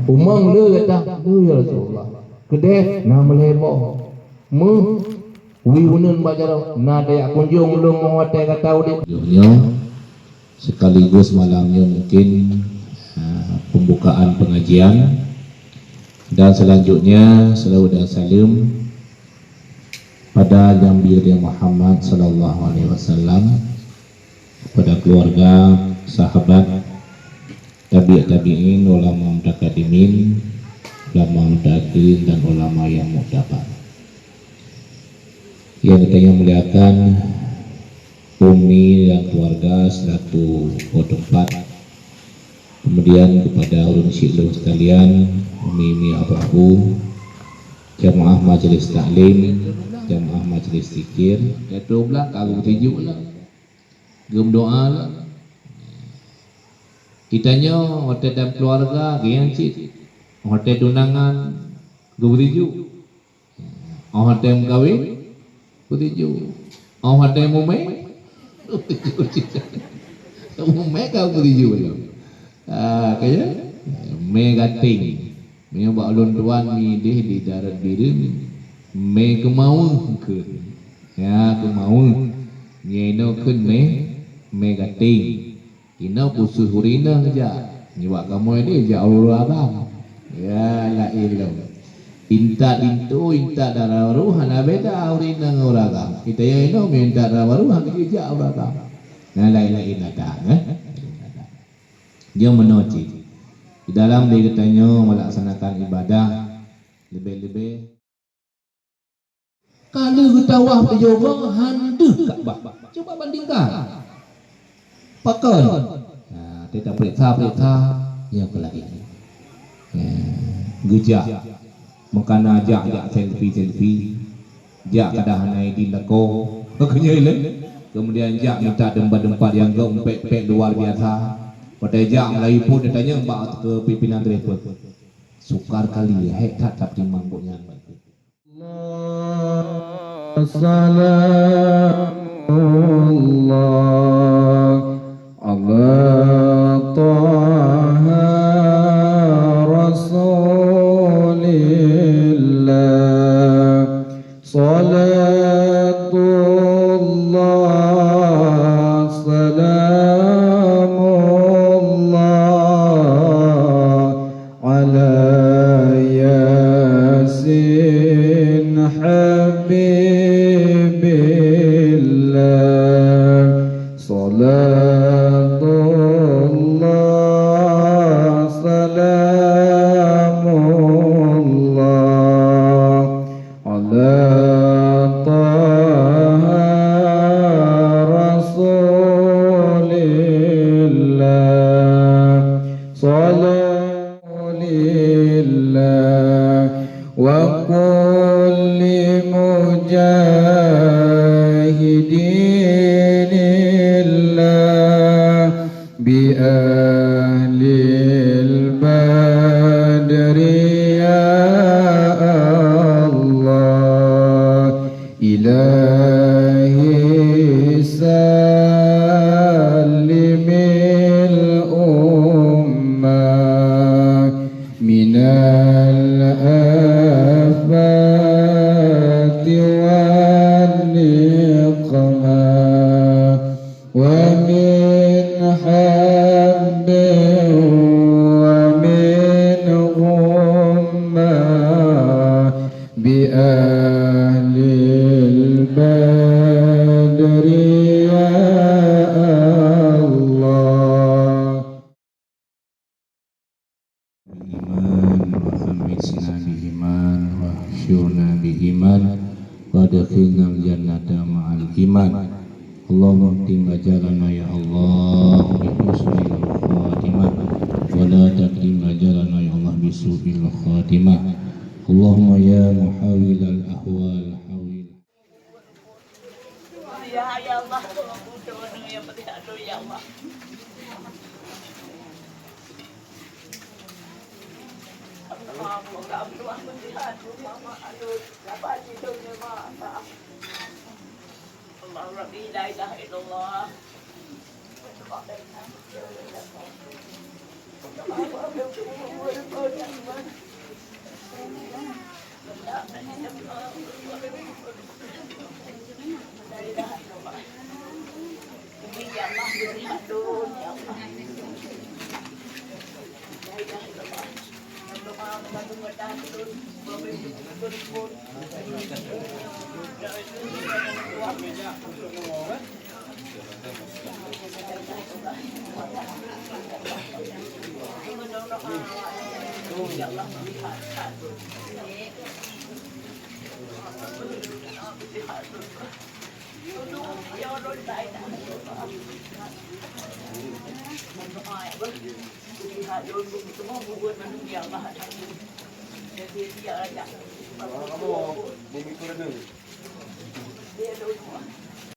umang le kata le ya Rasulullah kedeh na melebo mu wiwunan bajar na daya kunjung lu ngawate kata dia sekaligus malamnya mungkin pembukaan pengajian dan selanjutnya salawat dan salam pada Nabi Muhammad sallallahu alaihi wasallam, pada keluarga, sahabat, tabi'in, ulama mutaqaddimin, ulama mutaakhirin dan ulama yang mu'tabar. Yang kita muliakan Umi dan keluarga selaku tempat. Kemudian kepada ulun syekh sekalian, Umi Abahu, jamaah majelis taklim, jamaah majelis zikir, itu belah kalau tujuh lah. Gem doa lah. Kitanya hotel dan keluarga yang cik, hotel tunangan, bertuju, hotel kawin, bertuju, hotel mume, mume kau bertuju lah. Kaya, me gating, me bak lon tuan mi deh di darat biru, me kemau ke, ya kemau, nyeno kun me gating. Ina pusuh hurina saja. Ni buat kamu ini je Allah abang. Ya la ilah. Inta darah ruh na beda hurina nguraga. Kita ya ino minta darah ruh ke je Allah abang. Na la ilah inata. Dia menoci. Di dalam dia katanya melaksanakan ibadah lebih-lebih. Kalau tawaf ke Johor handuk Kaabah. Coba bandingkan. Pakon, kita periksa yang kelagi, gejak, makana jak selfie, jak kadahanai di lako, kemudian jak minta dempat yang gempek luar biasa, pada jak lagi pun ditanya mbak ke pimpinan driver, sukar kali, tak terima buatnya. Assalamualaikum. Allah Taha Rasulillah Salatullah Salamullah Ala Yasin Habibillah Salat Allahumma tim ajalana ya Allah bi husnil khatimah wa la taqdim ajalana ya Allah bi su'il khatimah. Allahumma ya muhawil al ahwal hawil. Ya Allah, ya Allah. Allah Rabbi la ilaha illallah. Kamu bumi kurang.